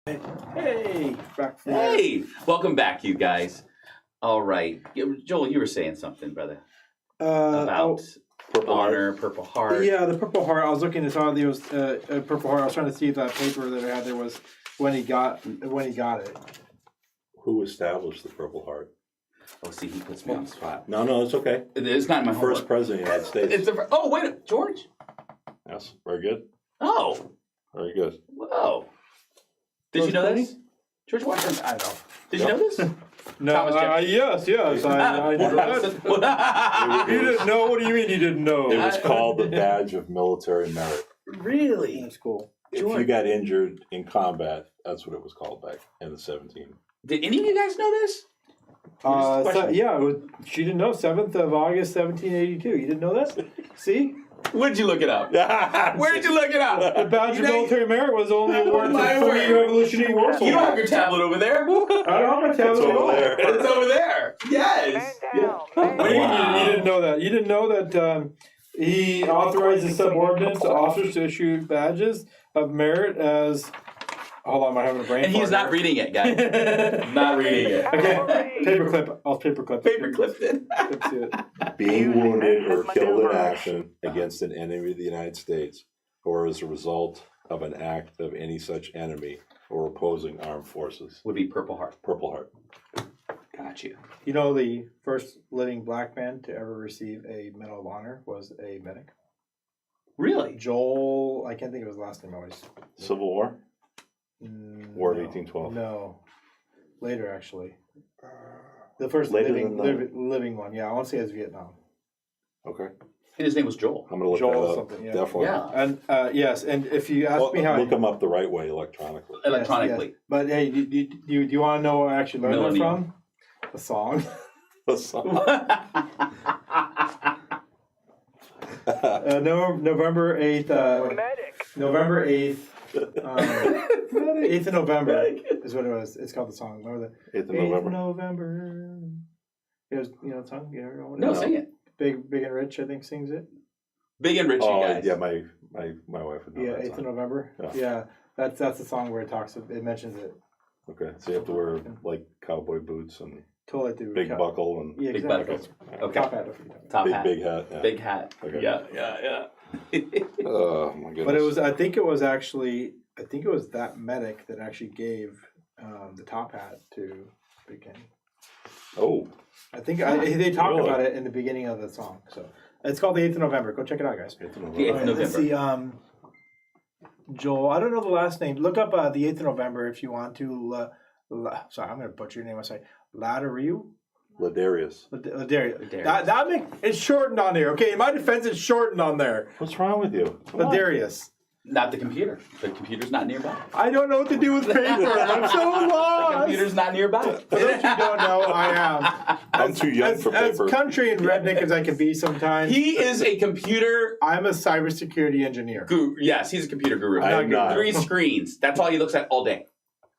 Speaker 3: Hey, back from
Speaker 1: Hey, welcome back, you guys. All right, Joel, you were saying something, brother, about
Speaker 2: Purple Heart.
Speaker 1: honor, Purple Heart.
Speaker 3: Yeah, the Purple Heart. I was looking. It's on. There was a Purple Heart. I was trying to see if that paper that I had there was when he got it.
Speaker 2: Who established the Purple Heart?
Speaker 1: Oh, see, he puts me on the spot.
Speaker 2: No, it's okay.
Speaker 1: It's not in my
Speaker 2: First
Speaker 1: homework.
Speaker 2: president of the United States.
Speaker 1: It's the, oh, wait, George?
Speaker 2: Yes, very good.
Speaker 1: Oh,
Speaker 2: Very good.
Speaker 1: whoa. Did you
Speaker 3: George
Speaker 1: know
Speaker 3: Clooney?
Speaker 1: this? George Washington.
Speaker 3: I don't know.
Speaker 1: Did you know this?
Speaker 3: No,
Speaker 1: Thomas Jefferson.
Speaker 3: yes. I know that. You didn't know? What do you mean you didn't know?
Speaker 2: It was called the Badge of Military Merit.
Speaker 1: Really?
Speaker 3: That's cool.
Speaker 2: If you got injured in combat, that's what it was called back in the 17.
Speaker 1: Did any of you guys know this?
Speaker 3: Yeah, she didn't know. 7th of August, 1782. You didn't know that? See?
Speaker 1: Where'd you look it up? Where did you look it
Speaker 3: The
Speaker 1: up?
Speaker 3: Badge of Military Merit was only awarded
Speaker 1: my
Speaker 3: to 3
Speaker 1: word.
Speaker 3: Revolutionary War
Speaker 1: You don't have
Speaker 3: soldiers.
Speaker 1: your tablet over there.
Speaker 3: I don't have my tablet
Speaker 2: It's
Speaker 3: at
Speaker 2: over
Speaker 3: all.
Speaker 2: there.
Speaker 1: It's over there. Yes.
Speaker 3: What do you mean you didn't know that? You didn't know that he authorized his subordinates to officers to issue badges of merit as. Hold on, I'm having a brain.
Speaker 1: And he's
Speaker 3: fart
Speaker 1: not
Speaker 3: here.
Speaker 1: reading it, guys. Not reading it.
Speaker 3: Okay, paperclip. I'll paperclip.
Speaker 1: Paper clipped it.
Speaker 3: Let's see it.
Speaker 2: Being wounded or killed in action against an enemy of the United States, or as a result of an act of any such enemy or opposing armed forces.
Speaker 1: Would be Purple Heart.
Speaker 2: Purple Heart.
Speaker 1: Got you.
Speaker 3: You know, the first living black man to ever receive a Medal of Honor was a medic.
Speaker 1: Really?
Speaker 3: Joel, I can't think of his last name always.
Speaker 2: Civil War? War of
Speaker 3: No.
Speaker 2: 1812.
Speaker 3: No, later actually. The first
Speaker 2: Later
Speaker 3: living,
Speaker 2: than that.
Speaker 3: living one. Yeah, I want to say it's Vietnam.
Speaker 2: Okay.
Speaker 1: And his name was Joel.
Speaker 2: I'm going to look
Speaker 3: Joel
Speaker 2: that up.
Speaker 3: something, yeah.
Speaker 2: Definitely.
Speaker 1: Yeah.
Speaker 3: And yes, and if you ask me how,
Speaker 2: Look them up the right way electronically.
Speaker 3: yes,
Speaker 1: Electronically.
Speaker 3: yes. But hey, do you want to know where I actually learned it
Speaker 1: Millennium.
Speaker 3: from? A song. November 8th. November 8th. 8th of November is what it was. It's called the song. Remember the
Speaker 2: 8th of
Speaker 3: 8th
Speaker 2: November.
Speaker 3: of November. It was, you know the song? You ever know what it
Speaker 1: No,
Speaker 3: is?
Speaker 1: sing it.
Speaker 3: Big and Rich, I think, sings it.
Speaker 1: Big and rich, you
Speaker 2: Oh,
Speaker 1: guys.
Speaker 2: yeah, my wife would know
Speaker 3: Yeah,
Speaker 2: that
Speaker 3: 8th of
Speaker 2: song.
Speaker 3: November.
Speaker 2: Yeah.
Speaker 3: Yeah, that's the song where it mentions it.
Speaker 2: Okay, so you have to wear like cowboy boots and
Speaker 3: Totally do.
Speaker 2: big buckle and
Speaker 3: Yeah,
Speaker 1: Big
Speaker 3: exactly.
Speaker 1: buckles. Okay.
Speaker 3: Top hat.
Speaker 1: Top
Speaker 2: big
Speaker 1: hat.
Speaker 2: big hat. Yeah.
Speaker 1: Big hat.
Speaker 2: Okay.
Speaker 1: Yeah.
Speaker 2: Oh my goodness.
Speaker 3: But I think it was that medic that actually gave the top hat to Big Ken.
Speaker 2: Oh,
Speaker 3: I think they talk
Speaker 2: Really?
Speaker 3: about it in the beginning of the song. So it's called the 8th of November. Go check it out, guys.
Speaker 2: 8th of
Speaker 1: The
Speaker 2: November.
Speaker 1: 8th of
Speaker 3: Let's
Speaker 1: November.
Speaker 3: see. Joel, I don't know the last name. Look up the 8th of November if you want to. Sorry, I'm going to butcher your name. I say Ladariu.
Speaker 2: Ladarius.
Speaker 3: Ladarius. That make it's shortened on there. Okay, in my defense, it's shortened on there.
Speaker 2: What's wrong with you? Come on.
Speaker 3: Ladarius.
Speaker 1: Not the computer. The computer's not nearby.
Speaker 3: I don't know what to do with paper. I'm so
Speaker 1: The
Speaker 3: lost.
Speaker 1: computer's not nearby.
Speaker 3: For those who don't know, I am.
Speaker 2: I'm too young for
Speaker 3: As
Speaker 2: paper.
Speaker 3: country and redneck as I can be sometimes,
Speaker 1: He is a computer
Speaker 3: I'm a cybersecurity engineer.
Speaker 1: guru. Yes, he's a computer guru.
Speaker 2: I am not.
Speaker 1: 3 screens. That's all he looks at all day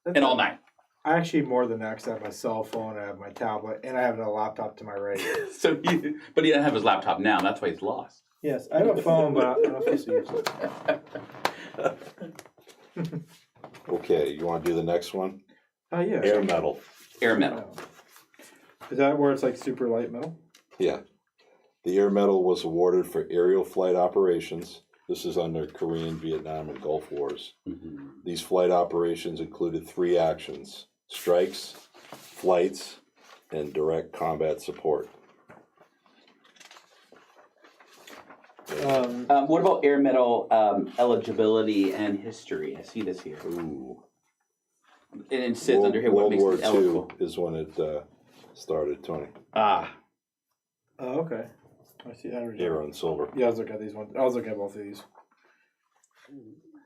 Speaker 1: and all night.
Speaker 3: I actually more than that 'cause I have my cell phone, I have my tablet, and I have a laptop to my right.
Speaker 1: So, but he doesn't have his laptop now. That's why he's lost.
Speaker 3: Yes, I have a phone, but I don't know if it's used.
Speaker 2: Okay, you want to do the next one?
Speaker 3: Yeah.
Speaker 2: Air metal.
Speaker 1: Air metal.
Speaker 3: Is that where it's like super light metal?
Speaker 2: Yeah. The air medal was awarded for aerial flight operations. This is under Korean, Vietnam, and Gulf Wars.
Speaker 1: Mm-hmm.
Speaker 2: These flight operations included 3 actions: strikes, flights, and direct combat support.
Speaker 1: What about air metal eligibility and history? I see this here.
Speaker 2: Ooh.
Speaker 1: And it says under here what
Speaker 2: World
Speaker 1: makes
Speaker 2: War
Speaker 1: it eligible.
Speaker 2: II is when it started, Tony.
Speaker 1: Ah,
Speaker 3: Oh, okay. I see.
Speaker 2: Air and silver.
Speaker 3: Yeah, I was looking at these ones. I was looking at both of these.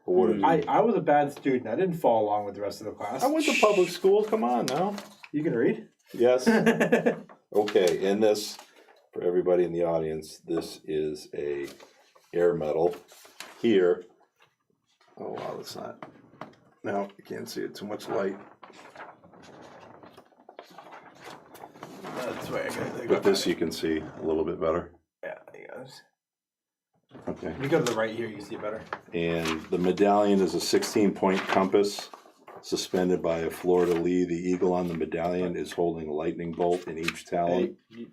Speaker 2: What did you-
Speaker 3: I was a bad student. I didn't follow along with the rest of the class.
Speaker 2: I went to public school. Come on now.
Speaker 3: You can read.
Speaker 2: Yes. Okay, in this, for everybody in the audience, this is a air medal. Here, oh wow, that's not, no, you can't see it, too much light.
Speaker 3: That's why I got
Speaker 2: But this you can see a little bit better.
Speaker 3: Yeah, yes.
Speaker 2: Okay.
Speaker 3: If you go to the right here, you can see it better.
Speaker 2: And the medallion is a 16-point compass suspended by a fleur-de-lis. The eagle on the medallion is holding a lightning bolt in each talon.
Speaker 3: Hey,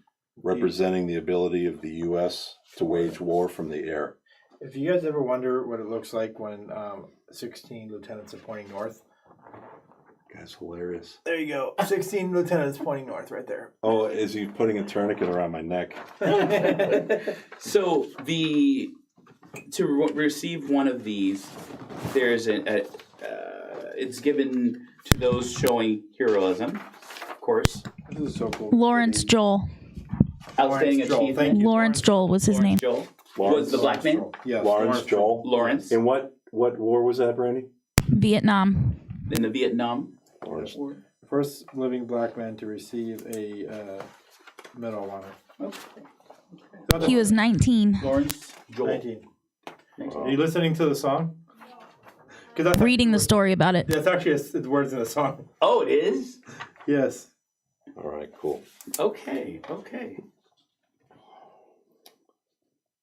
Speaker 2: representing the ability of the U.S. to wage war from the air.
Speaker 3: If you guys ever wonder what it looks like when 16 lieutenants are pointing north,
Speaker 2: Guy's hilarious.
Speaker 3: there you go. 16 lieutenants pointing north right there.
Speaker 2: Oh, is he putting a tourniquet around my neck?
Speaker 1: So receive one of these, there's it's given to those showing heroism, of course.
Speaker 3: This is so cool.
Speaker 4: Lawrence Joel.
Speaker 1: Outstanding
Speaker 3: Lawrence Joel,
Speaker 1: achievement.
Speaker 3: thank you.
Speaker 4: Lawrence Joel was his name.
Speaker 1: Joel
Speaker 2: Lawrence
Speaker 1: was the black man.
Speaker 3: Yes,
Speaker 2: Lawrence Joel.
Speaker 1: Lawrence
Speaker 2: And what war was that, Brandy?
Speaker 4: Vietnam.
Speaker 1: in the Vietnam
Speaker 2: Lawrence.
Speaker 1: War.
Speaker 3: First living black man to receive a Medal of Honor.
Speaker 4: He was 19.
Speaker 1: Lawrence Joel.
Speaker 3: 19. Are you listening to the song? Because that's
Speaker 4: Reading the story about it.
Speaker 3: That's actually the words in the song.
Speaker 1: Oh, it is?
Speaker 3: Yes.
Speaker 2: All right, cool.
Speaker 1: Okay.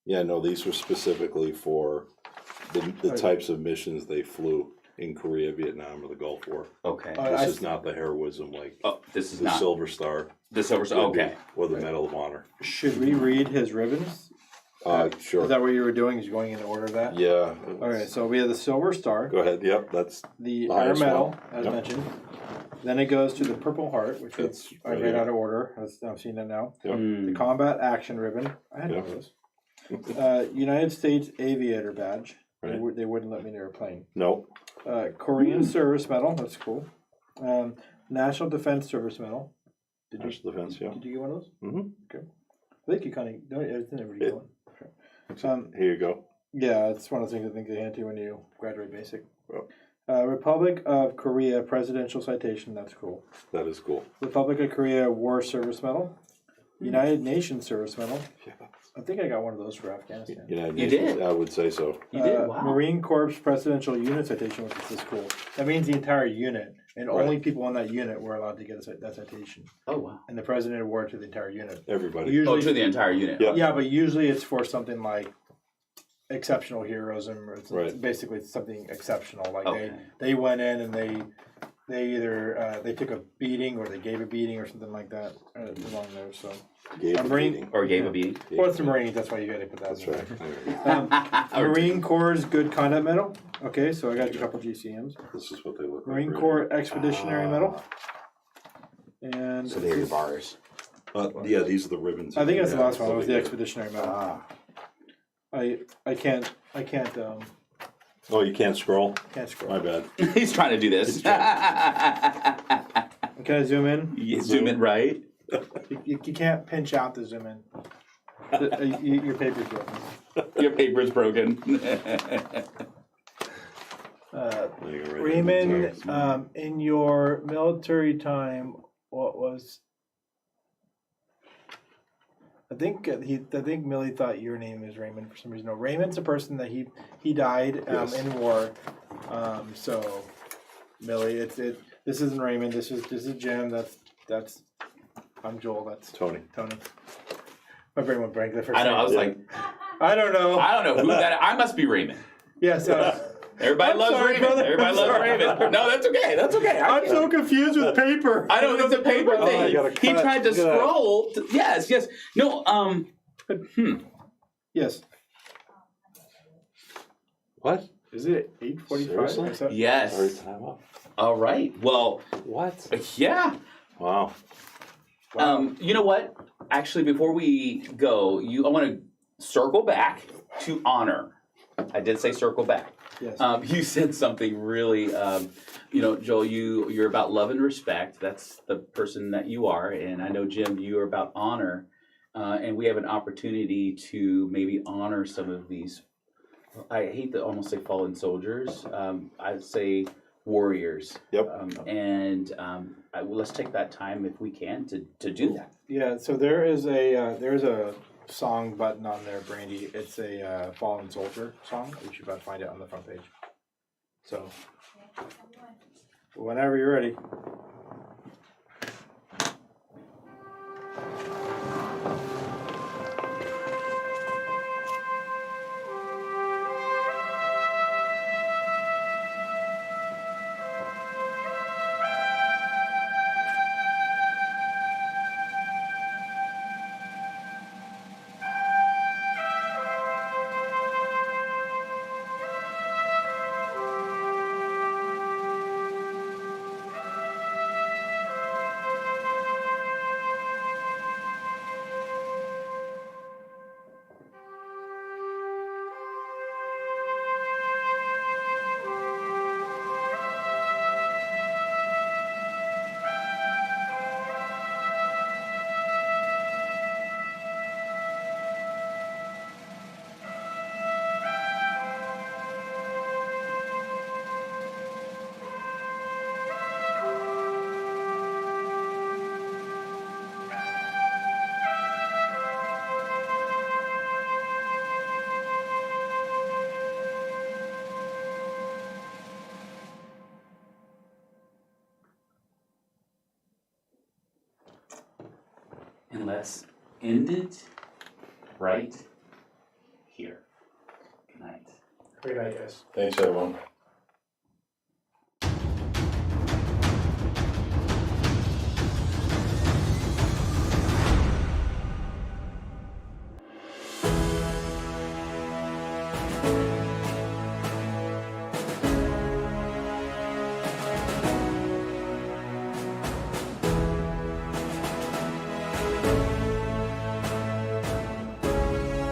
Speaker 2: Yeah, no, these were specifically for the types of missions they flew in Korea, Vietnam, or the Gulf War.
Speaker 1: Okay.
Speaker 2: This is not the heroism like
Speaker 1: Oh, this is
Speaker 2: the
Speaker 1: not
Speaker 2: Silver Star
Speaker 1: the Silver Star. Okay.
Speaker 2: or the Medal of Honor.
Speaker 3: Should we read his ribbons?
Speaker 2: Sure.
Speaker 3: Is that what you were doing? Is you going in the order of that?
Speaker 2: Yeah.
Speaker 3: Okay, so we have the Silver Star,
Speaker 2: Go ahead. Yep, that's
Speaker 3: the
Speaker 2: the
Speaker 3: Air
Speaker 2: highest
Speaker 3: Medal,
Speaker 2: one.
Speaker 3: as
Speaker 2: Yep.
Speaker 3: mentioned. Then it goes to the Purple Heart, which
Speaker 2: That's
Speaker 3: I
Speaker 2: right
Speaker 3: read
Speaker 2: here.
Speaker 3: out of order. I've seen that now.
Speaker 2: Yep.
Speaker 3: The Combat Action Ribbon. I had
Speaker 2: Yep.
Speaker 3: one of those. United States Aviator Badge.
Speaker 2: Right.
Speaker 3: They wouldn't let me near a plane.
Speaker 2: Nope.
Speaker 3: Korean Service Medal. That's cool. National Defense Service Medal. Did you,
Speaker 2: National Defense, yeah.
Speaker 3: did you get one of those?
Speaker 2: Mm-hmm.
Speaker 3: Okay. I think you kind of. No, I didn't ever get one. Okay.
Speaker 2: Here you go.
Speaker 3: Yeah, it's one of the things I think they hand to you when you graduate basic.
Speaker 2: Well.
Speaker 3: Republic of Korea Presidential Citation. That's cool.
Speaker 2: That is cool.
Speaker 3: Republic of Korea War Service Medal. United Nations Service Medal.
Speaker 2: Yeah.
Speaker 3: I think I got one of those for Afghanistan.
Speaker 2: United
Speaker 1: You
Speaker 2: Nations,
Speaker 1: did?
Speaker 2: I would say so.
Speaker 1: You did? Wow.
Speaker 3: Marine Corps Presidential Unit Citation, which is cool. That means the entire unit, and
Speaker 2: Right.
Speaker 3: only people on that unit were allowed to get that citation.
Speaker 1: Oh, wow.
Speaker 3: And the president awarded to the entire unit.
Speaker 2: Everybody.
Speaker 1: Oh,
Speaker 3: Usually,
Speaker 1: to the entire unit.
Speaker 2: Yeah.
Speaker 3: yeah, but usually it's for something like exceptional heroism, or it's
Speaker 2: Right.
Speaker 3: basically it's something exceptional. Like
Speaker 1: Okay.
Speaker 3: they went in and they either they took a beating or they gave a beating or something like that along there. So
Speaker 2: Gave
Speaker 3: a
Speaker 2: the
Speaker 3: Marine-
Speaker 2: beating.
Speaker 1: Or gave a beating.
Speaker 3: well, it's the Marines. That's why you got to put that.
Speaker 2: That's
Speaker 3: in
Speaker 2: right.
Speaker 3: there. Marine Corps Good Conduct Medal. Okay, so I got a couple GCMs.
Speaker 2: This is what they look
Speaker 3: Marine
Speaker 2: like.
Speaker 3: Corps Expeditionary Medal. And
Speaker 1: So they're your bars.
Speaker 2: Yeah, these are the ribbons.
Speaker 3: I think that's the
Speaker 2: Yeah,
Speaker 3: last one. It was the
Speaker 2: so they-
Speaker 3: Expeditionary Medal.
Speaker 2: Ah.
Speaker 3: I can't
Speaker 2: Oh, you can't scroll?
Speaker 3: scroll.
Speaker 2: My bad.
Speaker 1: He's trying to do this.
Speaker 3: Can I zoom in?
Speaker 1: You zoom in right.
Speaker 3: You can't pinch out to zoom in. Your paper's broken.
Speaker 1: Your paper's broken.
Speaker 2: There you go, right
Speaker 3: Raymond,
Speaker 2: there.
Speaker 3: in your military time, what was? I think Millie thought your name was Raymond for some reason. No, Raymond's a person that he died
Speaker 2: Yes.
Speaker 3: in war. So Millie, this isn't Raymond. This is Jim. That's I'm Joel. That's
Speaker 2: Tony.
Speaker 3: My brain went blank the first
Speaker 1: I know. I was
Speaker 2: Yeah.
Speaker 1: like,
Speaker 3: I don't know.
Speaker 1: I don't know who that. I must be Raymond.
Speaker 3: Yeah, so
Speaker 1: Everybody
Speaker 3: I'm
Speaker 1: loves
Speaker 3: sorry,
Speaker 1: Raymond.
Speaker 3: brother.
Speaker 1: Everybody
Speaker 3: I'm
Speaker 1: loves
Speaker 3: sorry.
Speaker 1: Raymond. No, that's okay. That's okay.
Speaker 3: I'm so confused with paper.
Speaker 1: I know it's a paper
Speaker 2: Oh, I
Speaker 1: thing.
Speaker 2: gotta
Speaker 1: He
Speaker 2: cut.
Speaker 1: tried to
Speaker 2: Look at that.
Speaker 1: scroll. Yes. No.
Speaker 3: Yes.
Speaker 2: What?
Speaker 3: Is it 8:45?
Speaker 2: Seriously?
Speaker 1: Yes.
Speaker 2: Sorry, time up.
Speaker 1: All right. Well,
Speaker 2: What?
Speaker 1: yeah.
Speaker 2: Wow.
Speaker 1: You know what? Actually, before we go, I want to circle back to honor. I did say circle back.
Speaker 3: Yes.
Speaker 1: You said something really, Joel, you're about love and respect. That's the person that you are. And I know, Jim, you are about honor. And we have an opportunity to maybe honor some of these, I hate to almost say fallen soldiers. I'd say warriors.
Speaker 2: Yep.
Speaker 1: Let's take that time if we can to do that.
Speaker 3: Yeah, so there's a song button on there, Brandy. It's a fallen soldier song. You should about find it on the front page. So whenever you're ready.
Speaker 1: And let's end it right here. Good night.
Speaker 3: Good night, guys.
Speaker 2: Thanks, everyone.